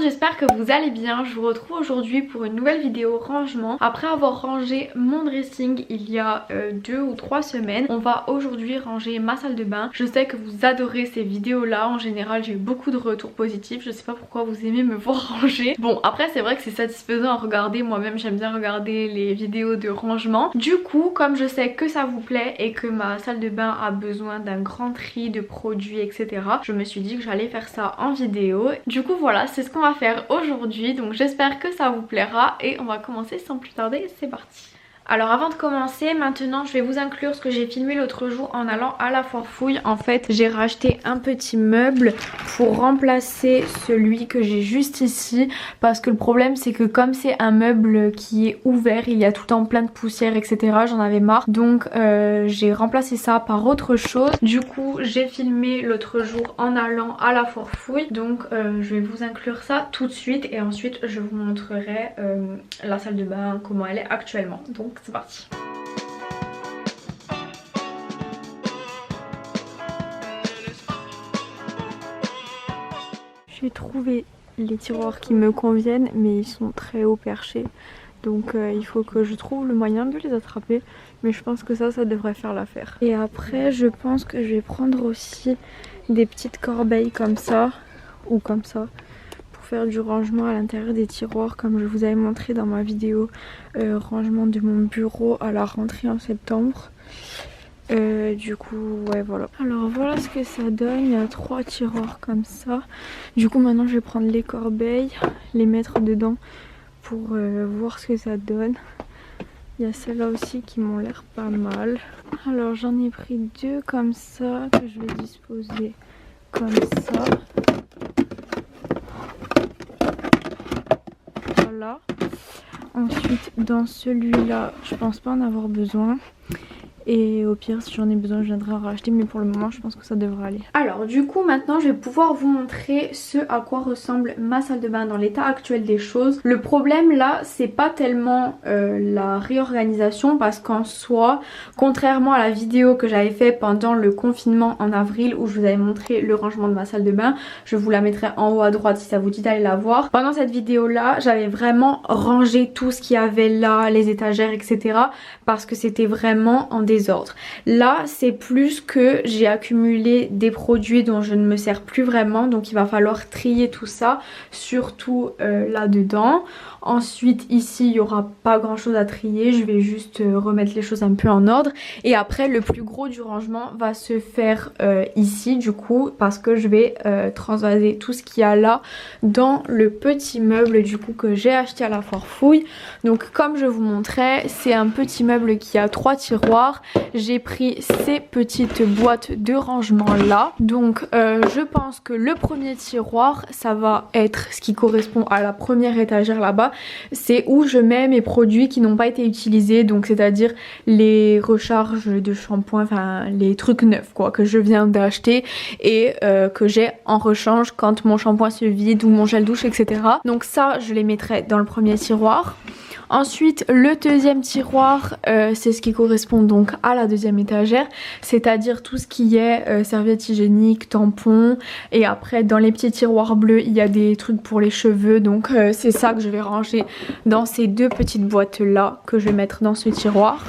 monde, j'espère que vous allez bien. Je vous retrouve aujourd'hui pour une nouvelle vidéo rangement. Après avoir rangé mon dressing il y a 2 ou 3 semaines, on va aujourd'hui ranger ma salle de bain. Je sais que vous adorez ces vidéos là, en général j'ai eu beaucoup de retours positifs. Je sais pas pourquoi vous aimez me voir ranger. Bon après c'est vrai que c'est satisfaisant à regarder, moi-même j'aime bien regarder les vidéos de rangement. Du coup comme je sais que ça vous plaît et que ma salle de bain a besoin d'un grand tri de produits etc, je me suis dit que j'allais faire ça en vidéo. Du coup voilà, c'est ce qu'on va faire aujourd'hui, donc j'espère que ça vous plaira et on va commencer sans plus tarder, c'est parti. Alors avant de commencer, maintenant je vais vous inclure ce que j'ai filmé l'autre jour en allant à la foire fouille. En fait j'ai racheté un petit meuble pour remplacer celui que j'ai juste ici, parce que le problème c'est que comme c'est un meuble qui est ouvert, il y a tout le temps plein de poussière etc, j'en avais marre, donc j'ai remplacé ça par autre chose. Du coup j'ai filmé l'autre jour en allant à la foire fouille, donc je vais vous inclure ça tout de suite et ensuite je vous montrerai la salle de bain, comment elle est actuellement. Donc c'est parti. J'ai trouvé les tiroirs qui me conviennent mais ils sont très haut perchés, donc il faut que je trouve le moyen de les attraper, mais je pense que ça devrait faire l'affaire. Et après je pense que je vais prendre aussi des petites corbeilles comme ça ou comme ça pour faire du rangement à l'intérieur des tiroirs, comme je vous avais montré dans ma vidéo rangement de mon bureau à la rentrée en septembre. Du coup ouais voilà. Alors voilà ce que ça donne, il y a 3 tiroirs comme ça. Du coup maintenant je vais prendre les corbeilles, les mettre dedans pour voir ce que ça donne. Il y a celles-là aussi qui m'ont l'air pas mal. Alors j'en ai pris 2 comme ça que je vais disposer comme ça. Voilà. Ensuite dans celui-là je pense pas en avoir besoin. Et au pire si j'en ai besoin je viendrai en racheter, mais pour le moment je pense que ça devrait aller. Alors du coup maintenant je vais pouvoir vous montrer ce à quoi ressemble ma salle de bain dans l'état actuel des choses. Le problème là c'est pas tellement la réorganisation, parce qu'en soi, contrairement à la vidéo que j'avais fait pendant le confinement en avril où je vous avais montré le rangement de ma salle de bain, je vous la mettrai en haut à droite si ça vous dit d'aller la voir. Pendant cette vidéo là j'avais vraiment rangé tout ce qu'il y avait là, les étagères etc, parce que c'était vraiment en désordre. Là c'est plus que j'ai accumulé des produits dont je ne me sers plus vraiment, donc il va falloir trier tout ça, surtout là dedans. Ensuite ici il n'y aura pas grand chose à trier, je vais juste remettre les choses un peu en ordre. Et après le plus gros du rangement va se faire ici du coup, parce que je vais transvaser tout ce qu'il y a là dans le petit meuble du coup que j'ai acheté à la foire fouille. Donc comme je vous montrais, c'est un petit meuble qui a 3 tiroirs. J'ai pris ces petites boîtes de rangement là, donc je pense que le premier tiroir ça va être ce qui correspond à la première étagère là-bas, c'est où je mets mes produits qui n'ont pas été utilisés, donc c'est à dire les recharges de shampoing, enfin les trucs neufs quoi, que je viens d'acheter et que j'ai en rechange quand mon shampoing se vide ou mon gel douche etc. Donc ça je les mettrai dans le premier tiroir. Ensuite le deuxième tiroir c'est ce qui correspond donc à la deuxième étagère, c'est-à-dire tout ce qui est serviettes hygiéniques, tampons, et après dans les petits tiroirs bleus il y a des trucs pour les cheveux, donc c'est ça que je vais ranger dans ces 2 petites boîtes là que je vais mettre dans ce tiroir.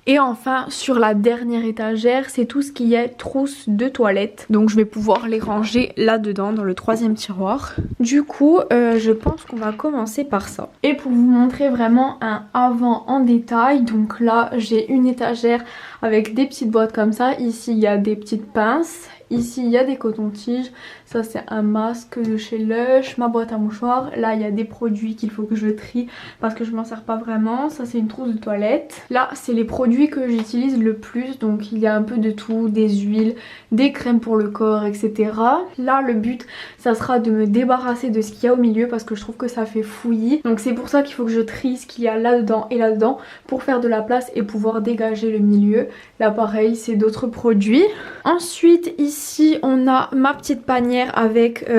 Et enfin sur la dernière étagère c'est tout ce qui est trousse de toilette, donc je vais pouvoir les ranger là dedans dans le 3e tiroir. Du coup je pense qu'on va commencer par ça. Et pour vous montrer vraiment un avant en détail, donc là j'ai une étagère avec des petites boîtes comme ça. Ici il y a des petites pinces, ici il y a des cotons-tiges, ça c'est un masque de chez Lush, ma boîte à mouchoirs. Là il y a des produits qu'il faut que je trie parce que je m'en sers pas vraiment. Ça c'est une trousse de toilette. Là c'est les produits que j'utilise le plus, donc il y a un peu de tout, des huiles, des crèmes pour le corps etc. Là le but ça sera de me débarrasser de ce qu'il y a au milieu parce que je trouve que ça fait fouillis, donc c'est pour ça qu'il faut que je trie ce qu'il y a là dedans et là dedans pour faire de la place et pouvoir dégager le milieu. Là pareil, c'est d'autres produits. Ensuite ici on a ma petite panière avec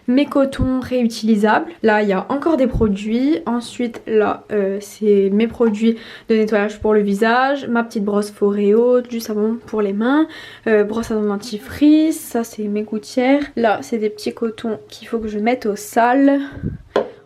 mes cotons réutilisables. Là il y a encore des produits. Ensuite là c'est mes produits de nettoyage pour le visage, ma petite brosse Foreo, du savon pour les mains, brosse à dents dentifrice, ça c'est mes gouttières. Là c'est des petits cotons qu'il faut que je mette au sale.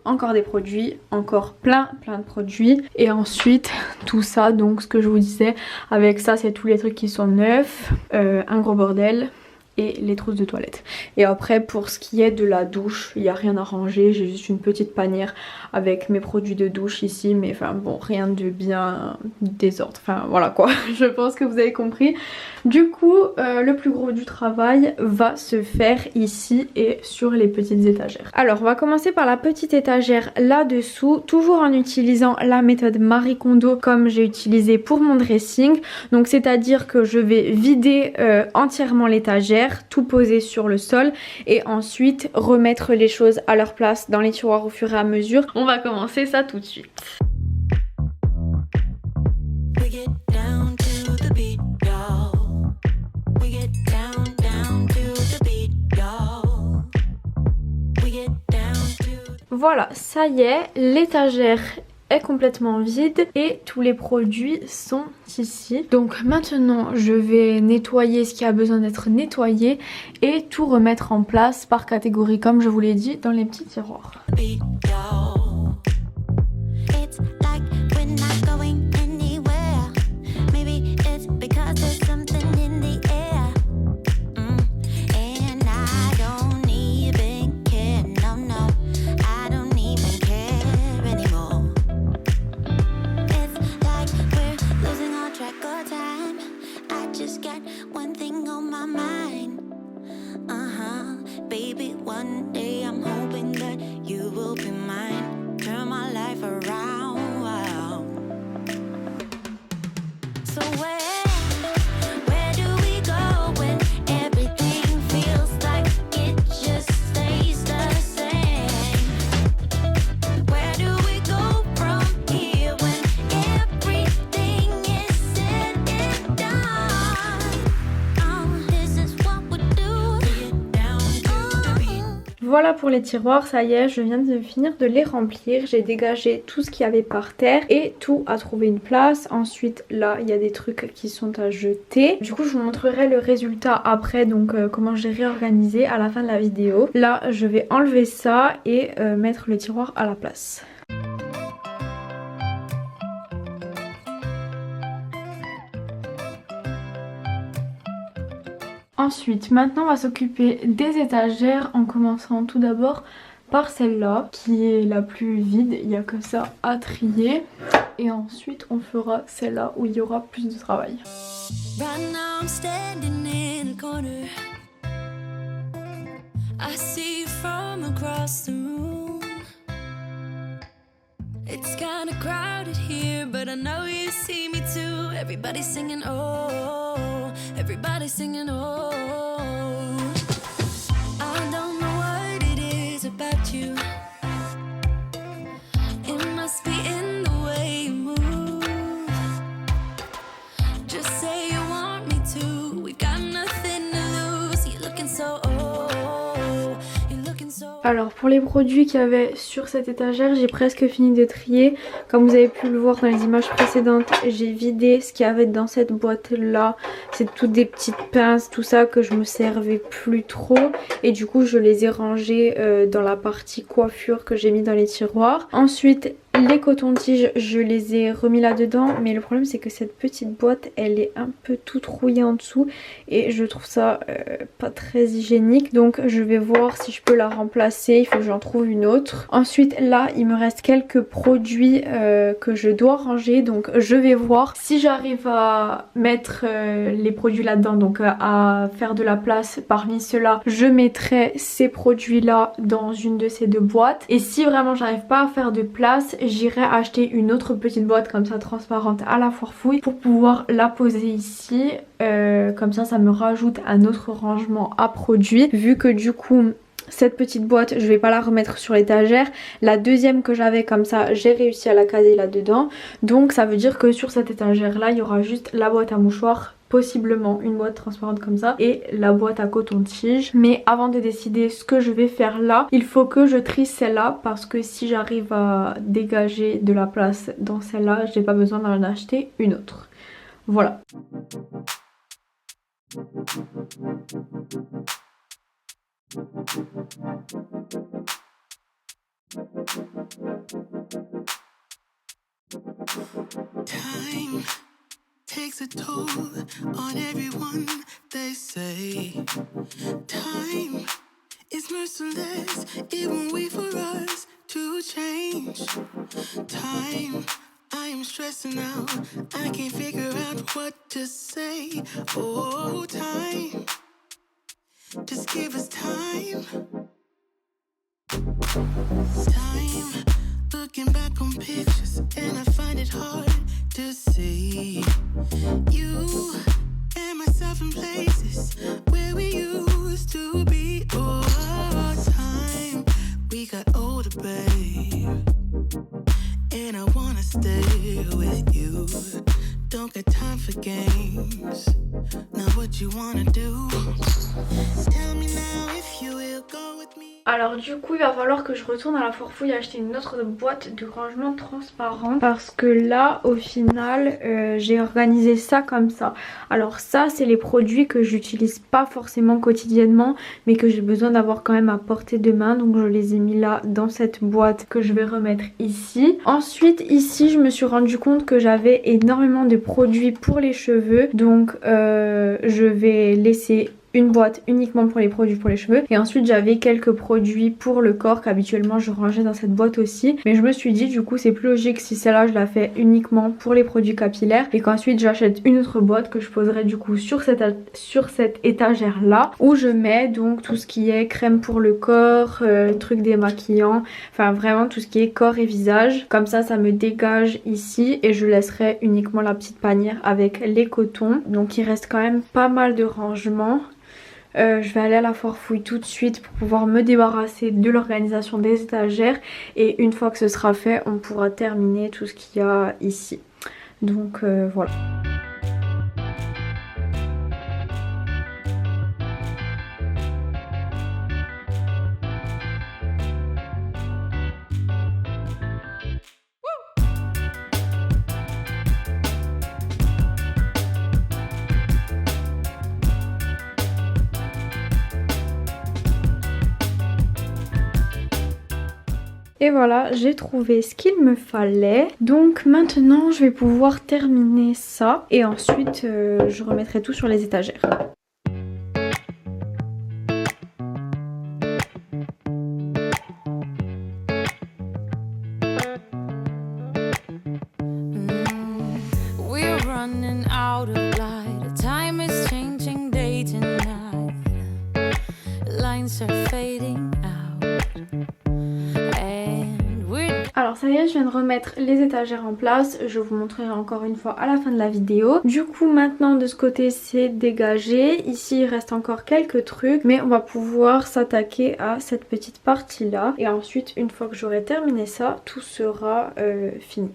Encore des produits, encore plein de produits. Et ensuite tout ça, donc ce que je vous disais, avec ça c'est tous les trucs qui sont neufs, un gros bordel. Et les trousses de toilette. Et après pour ce qui est de la douche, il n'y a rien à ranger, j'ai juste une petite panière avec mes produits de douche ici, mais enfin bon, rien de bien désordre, enfin voilà quoi, je pense que vous avez compris. Du coup le plus gros du travail va se faire ici et sur les petites étagères. Alors on va commencer par la petite étagère là-dessous, toujours en utilisant la méthode Marie Kondo comme j'ai utilisé pour mon dressing. Donc c'est à dire que je vais vider entièrement l'étagère, tout poser sur le sol et ensuite remettre les choses à leur place dans les tiroirs au fur et à mesure. On va commencer ça tout de suite. Voilà, ça y est, l'étagère est complètement vide et tous les produits sont ici. Donc maintenant je vais nettoyer ce qui a besoin d'être nettoyé et tout remettre en place par catégorie comme je vous l'ai dit dans les petits tiroirs. Voilà pour les tiroirs, ça y est, je viens de finir de les remplir. J'ai dégagé tout ce qu'il y avait par terre et tout a trouvé une place. Ensuite là il y a des trucs qui sont à jeter. Du coup je vous montrerai le résultat après, donc comment j'ai réorganisé à la fin de la vidéo. Là je vais enlever ça et mettre le tiroir à la place. Ensuite, maintenant on va s'occuper des étagères en commençant tout d'abord par celle-là qui est la plus vide, il n'y a que ça à trier. Et ensuite on fera celle-là où il y aura plus de travail. It's kinda crowded here, but I know you see me too. Everybody's singing, oh, everybody's singing, oh. I don't know what it is about you. It must be in the way you move. Just say you want me to. We got nothing to lose. You're looking so old. You're looking so. Alors pour les produits qu'il y avait sur cette étagère, j'ai presque fini de trier. Comme vous avez pu le voir dans les images précédentes, j'ai vidé ce qu'il y avait dans cette boîte là. C'est toutes des petites pinces, tout ça que je me servais plus trop. Et du coup je les ai rangées dans la partie coiffure que j'ai mis dans les tiroirs. Ensuite les cotons-tiges je les ai remis là dedans, mais le problème c'est que cette petite boîte elle est un peu toute rouillée en dessous et je trouve ça pas très hygiénique, donc je vais voir si je peux la remplacer. Il faut que j'en trouve une autre. Ensuite là il me reste quelques produits que je dois ranger, donc je vais voir si j'arrive à mettre les produits là dedans, donc à faire de la place parmi ceux-là. Je mettrai ces produits là dans une de ces deux boîtes, et si vraiment j'arrive pas à faire de place, j'irai acheter une autre petite boîte comme ça transparente à la foire fouille pour pouvoir la poser ici. Comme ça ça me rajoute un autre rangement à produits, vu que du coup cette petite boîte, je vais pas la remettre sur l'étagère. La deuxième que j'avais comme ça, j'ai réussi à la caser là-dedans. Donc ça veut dire que sur cette étagère là, il y aura juste la boîte à mouchoirs, possiblement une boîte transparente comme ça, et la boîte à coton-tige. Mais avant de décider ce que je vais faire là, il faut que je trie celle-là, parce que si j'arrive à dégager de la place dans celle-là, j'ai pas besoin d'en acheter une autre. Voilà. Time takes a toll on everyone, they say. Time is merciless, it won't wait for us to change. Time, I am stressing out, I can't figure out what to say. Oh, time, just give us time. Time, looking back on pictures and I find it hard to see you and myself in places where we used to be. Oh, time, we got older, babe, and I wanna stay with you. Don't got time for games. Now what you wanna do? Tell me now if you will go with me. Alors du coup il va falloir que je retourne à la Forfouille acheter une autre boîte de rangement transparent, parce que là au final j'ai organisé ça comme ça. Alors ça c'est les produits que j'utilise pas forcément quotidiennement mais que j'ai besoin d'avoir quand même à portée de main, donc je les ai mis là dans cette boîte que je vais remettre ici. Ensuite ici je me suis rendu compte que j'avais énormément de produits pour les cheveux, donc je vais laisser une boîte uniquement pour les produits pour les cheveux, et ensuite j'avais quelques produits pour le corps qu'habituellement je rangeais dans cette boîte aussi, mais je me suis dit du coup c'est plus logique si celle-là je la fais uniquement pour les produits capillaires et qu'ensuite j'achète une autre boîte que je poserai du coup sur cette étagère là, où je mets donc tout ce qui est crème pour le corps, trucs démaquillants, enfin vraiment tout ce qui est corps et visage. Comme ça ça me dégage ici et je laisserai uniquement la petite panière avec les cotons. Donc il reste quand même pas mal de rangement. Je vais aller à la Forfouille tout de suite pour pouvoir me débarrasser de l'organisation des étagères, et une fois que ce sera fait on pourra terminer tout ce qu'il y a ici. Donc voilà. Et voilà, j'ai trouvé ce qu'il me fallait. Donc maintenant, je vais pouvoir terminer ça. Et ensuite, je remettrai tout sur les étagères. Alors ça y est, je viens de remettre les étagères en place, je vous montrerai encore une fois à la fin de la vidéo. Du coup maintenant de ce côté c'est dégagé, ici il reste encore quelques trucs, mais on va pouvoir s'attaquer à cette petite partie là. Et ensuite une fois que j'aurai terminé ça, tout sera fini.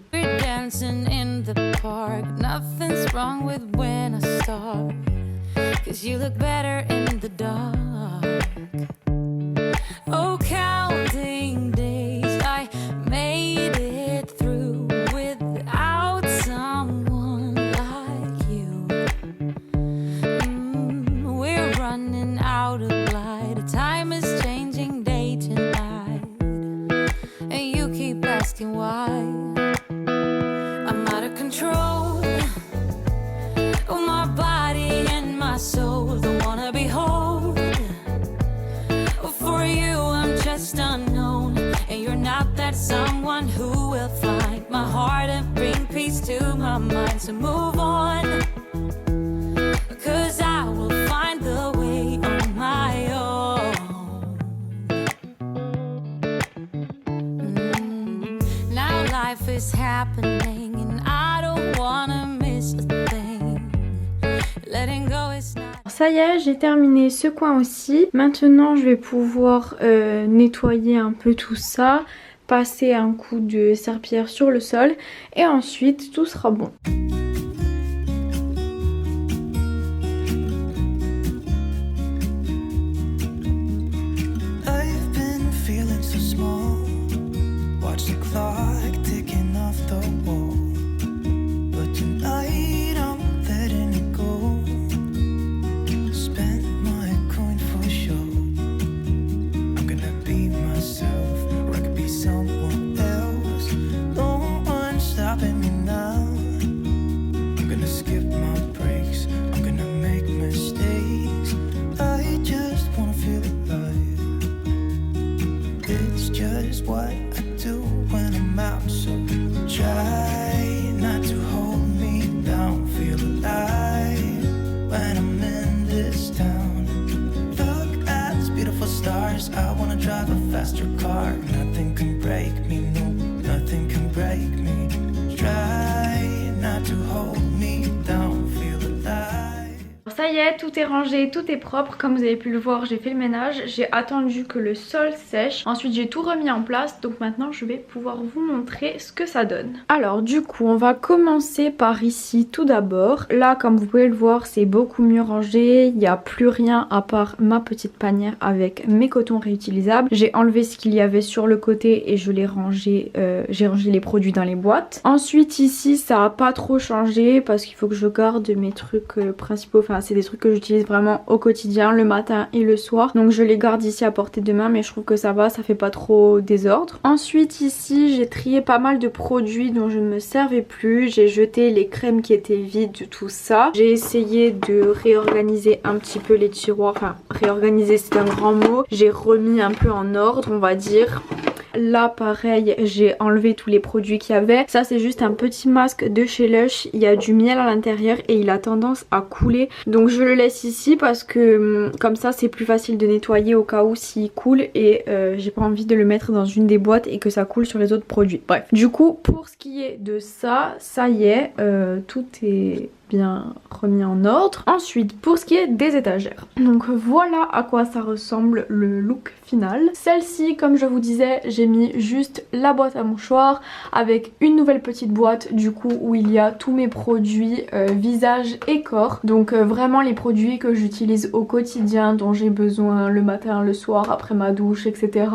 Oh, counting days, I made it through without someone like you. We're running out of light, time is changing day to night, and you keep asking why. I'm out of control, oh my body and my soul don't wanna be whole. For you I'm just unknown, and you're not that someone who will find my heart and bring peace to my mind. So move on, 'cause I will find the way on my own. Now life is happening and I don't wanna miss a thing. Letting go is not. ça y est, j'ai terminé ce coin aussi. Maintenant je vais pouvoir nettoyer un peu tout ça, passer un coup de serpillière sur le sol et ensuite tout sera bon. Faster car, nothing can break me, no, nothing can break me. Try not to hold me down, feel alive. Ça y est, tout est rangé, tout est propre. Comme vous avez pu le voir, j'ai fait le ménage, j'ai attendu que le sol sèche. Ensuite j'ai tout remis en place, donc maintenant je vais pouvoir vous montrer ce que ça donne. Alors du coup on va commencer par ici tout d'abord. Là comme vous pouvez le voir, c'est beaucoup mieux rangé. Il n'y a plus rien à part ma petite panière avec mes cotons réutilisables. J'ai enlevé ce qu'il y avait sur le côté et je l'ai rangé, j'ai rangé les produits dans les boîtes. Ensuite ici ça a pas trop changé parce qu'il faut que je garde mes trucs principaux. Enfin c'est des trucs que j'utilise vraiment au quotidien, le matin et le soir. Donc je les garde ici à portée de main, mais je trouve que ça va, ça fait pas trop désordre. Ensuite ici j'ai trié pas mal de produits dont je ne me servais plus. J'ai jeté les crèmes qui étaient vides, tout ça. J'ai essayé de réorganiser un petit peu les tiroirs. Enfin réorganiser c'est un grand mot. J'ai remis un peu en ordre on va dire. Là pareil j'ai enlevé tous les produits qu'il y avait. Ça c'est juste un petit masque de chez Lush. Il y a du miel à l'intérieur et il a tendance à couler. Donc je le laisse ici parce que comme ça c'est plus facile de nettoyer au cas où s'il coule. Et j'ai pas envie de le mettre dans une des boîtes et que ça coule sur les autres produits. Bref, du coup pour ce qui est de ça, ça y est, tout est bien remis en ordre. Ensuite pour ce qui est des étagères, donc voilà à quoi ça ressemble le look final. Celle-ci comme je vous disais j'ai mis juste la boîte à mouchoirs avec une nouvelle petite boîte du coup où il y a tous mes produits visage et corps. Donc vraiment les produits que j'utilise au quotidien, dont j'ai besoin le matin, le soir, après ma douche, etc.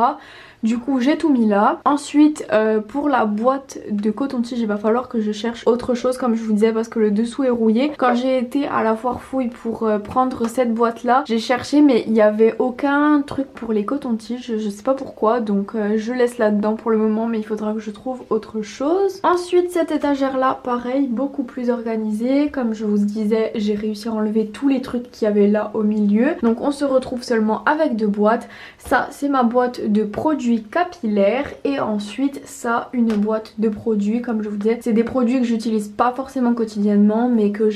Du coup j'ai tout mis là. Ensuite pour la boîte de coton-tige il va falloir que je cherche autre chose comme je vous disais parce que le dessous est rouillé. Quand j'ai été à la foire fouille pour prendre cette boîte là, j'ai cherché mais il n'y avait aucun truc pour les cotons-tiges, je sais pas pourquoi. Donc je laisse là dedans pour le moment, mais il faudra que je trouve autre chose. Ensuite cette étagère là pareil, beaucoup plus organisée. Comme je vous disais j'ai réussi à enlever tous les trucs qu'il y avait là au milieu. Donc on se retrouve seulement avec deux boîtes. Ça c'est ma boîte de produits capillaires et ensuite ça une boîte de produits. Comme je vous disais c'est des produits que j'utilise pas forcément quotidiennement mais que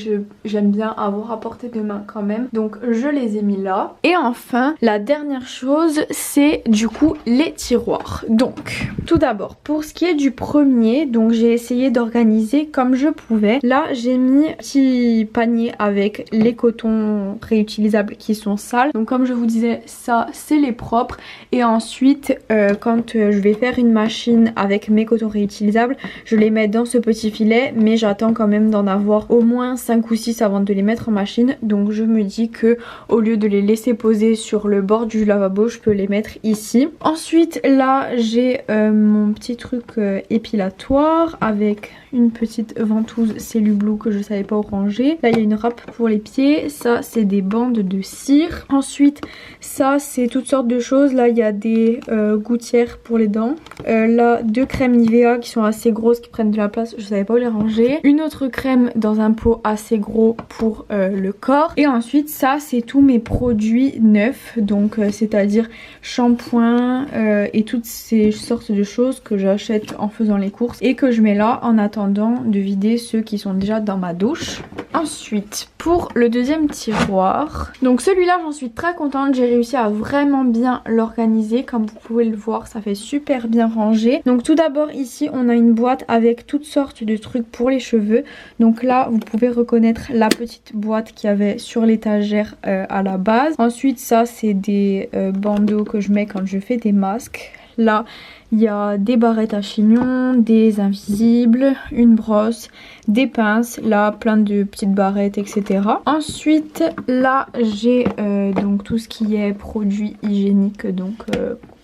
j'aime bien avoir à portée de main quand même, donc je les ai mis là. Et enfin la dernière chose c'est du coup les tiroirs. Donc tout d'abord pour ce qui est du premier, donc j'ai essayé d'organiser comme je pouvais. Là j'ai mis un petit panier avec les cotons réutilisables qui sont sales, donc comme je vous disais ça c'est les propres. Et ensuite quand je vais faire une machine avec mes cotons réutilisables je les mets dans ce petit filet, mais j'attends quand même d'en avoir au moins 5 ou 6 avant de les mettre en machine. Donc je me dis que au lieu de les laisser poser sur le bord du lavabo je peux les mettre ici. Ensuite là j'ai mon petit truc épilatoire avec une petite ventouse Cellublue que je savais pas où ranger. Là il y a une râpe pour les pieds, ça c'est des bandes de cire. Ensuite ça c'est toutes sortes de choses. Là il y a des gouttières pour les dents. Là 2 crèmes Nivea qui sont assez grosses, qui prennent de la place, je savais pas où les ranger. Une autre crème dans un pot assez gros pour le corps. Et ensuite ça c'est tous mes produits neufs, donc c'est à dire shampoing et toutes ces sortes de choses que j'achète en faisant les courses et que je mets là en attendant de vider ceux qui sont déjà dans ma douche. Ensuite, pour le deuxième tiroir, donc celui-là j'en suis très contente, j'ai réussi à vraiment bien l'organiser. Comme vous pouvez le voir, ça fait super bien rangé. Donc tout d'abord ici on a une boîte avec toutes sortes de trucs pour les cheveux. Donc là vous pouvez reconnaître la petite boîte qu'il y avait sur l'étagère à la base. Ensuite ça c'est des bandeaux que je mets quand je fais des masques. Là il y a des barrettes à chignon, des invisibles, une brosse, des pinces, là plein de petites barrettes etc. Ensuite là j'ai donc tout ce qui est produits hygiéniques donc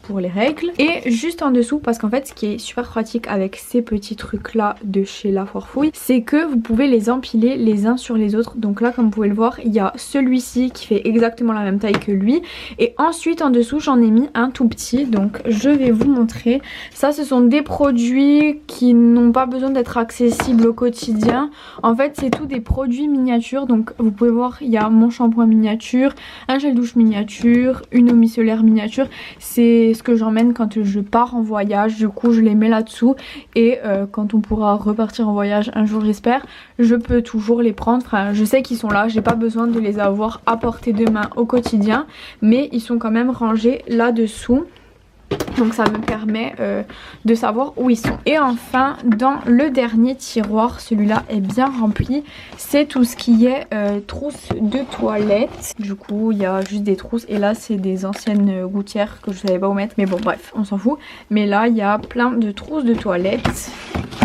pour les règles. Et juste en dessous, parce qu'en fait ce qui est super pratique avec ces petits trucs là de chez La Forfouille, c'est que vous pouvez les empiler les uns sur les autres. Donc là comme vous pouvez le voir, il y a celui-ci qui fait exactement la même taille que lui. Et ensuite en dessous j'en ai mis un tout petit, donc je vais vous montrer. Ça ce sont des produits qui n'ont pas besoin d'être accessibles au quotidien. En fait c'est tout des produits miniatures. Donc vous pouvez voir, il y a mon shampoing miniature, un gel douche miniature, une eau micellaire miniature. C'est ce que j'emmène quand je pars en voyage, du coup je les mets là-dessous et quand on pourra repartir en voyage un jour j'espère, je peux toujours les prendre. Enfin je sais qu'ils sont là, j'ai pas besoin de les avoir à portée de main au quotidien, mais ils sont quand même rangés là-dessous. Donc ça me permet de savoir où ils sont. Et enfin dans le dernier tiroir, celui-là est bien rempli, c'est tout ce qui est trousses de toilette. Du coup il y a juste des trousses et là c'est des anciennes gouttières que je savais pas où mettre, mais bon bref on s'en fout. Mais là il y a plein de trousses de toilette,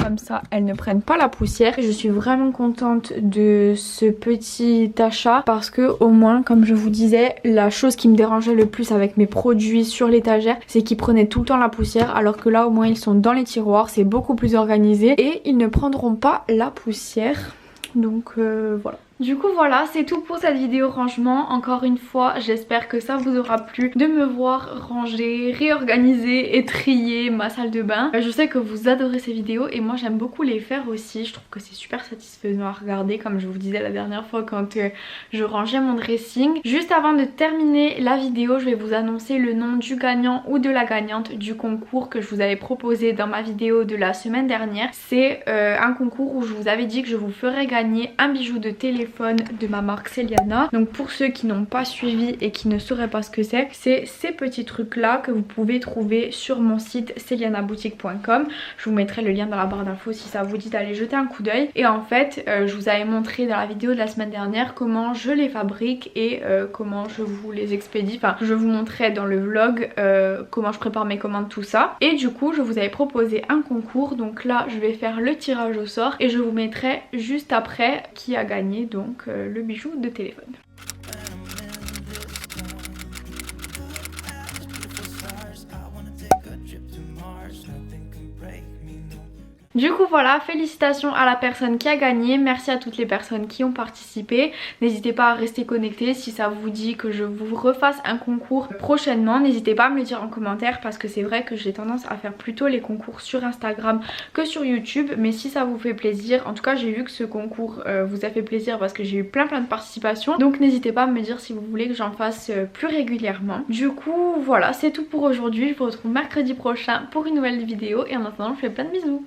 comme ça elles ne prennent pas la poussière. Je suis vraiment contente de ce petit achat parce que au moins comme je vous disais, la chose qui me dérangeait le plus avec mes produits sur l'étagère, c'est qu'ils prenaient tout le temps la poussière, alors que là au moins ils sont dans les tiroirs, c'est beaucoup plus organisé et ils ne prendront pas la poussière. Donc voilà. Du coup voilà, c'est tout pour cette vidéo rangement. Encore une fois, j'espère que ça vous aura plu de me voir ranger, réorganiser et trier ma salle de bain. Je sais que vous adorez ces vidéos et moi j'aime beaucoup les faire aussi. Je trouve que c'est super satisfaisant à regarder, comme je vous disais la dernière fois quand je rangeais mon dressing. Juste avant de terminer la vidéo, je vais vous annoncer le nom du gagnant ou de la gagnante du concours que je vous avais proposé dans ma vidéo de la semaine dernière. C'est un concours où je vous avais dit que je vous ferais gagner un bijou de téléphone de ma marque Celiana. Donc pour ceux qui n'ont pas suivi et qui ne sauraient pas ce que c'est ces petits trucs là que vous pouvez trouver sur mon site celianaboutique.com. Je vous mettrai le lien dans la barre d'infos si ça vous dit d'aller jeter un coup d'œil. Et en fait je vous avais montré dans la vidéo de la semaine dernière comment je les fabrique et comment je vous les expédie. Enfin je vous montrais dans le vlog comment je prépare mes commandes, tout ça. Et du coup je vous avais proposé un concours, donc là je vais faire le tirage au sort et je vous mettrai juste après qui a gagné donc le bijou de téléphone. Du coup voilà, félicitations à la personne qui a gagné, merci à toutes les personnes qui ont participé. N'hésitez pas à rester connectés si ça vous dit que je vous refasse un concours prochainement. N'hésitez pas à me le dire en commentaire parce que c'est vrai que j'ai tendance à faire plutôt les concours sur Instagram que sur YouTube. Mais si ça vous fait plaisir, en tout cas j'ai vu que ce concours vous a fait plaisir parce que j'ai eu plein de participations. Donc n'hésitez pas à me dire si vous voulez que j'en fasse plus régulièrement. Du coup voilà, c'est tout pour aujourd'hui. Je vous retrouve mercredi prochain pour une nouvelle vidéo et en attendant je vous fais plein de bisous.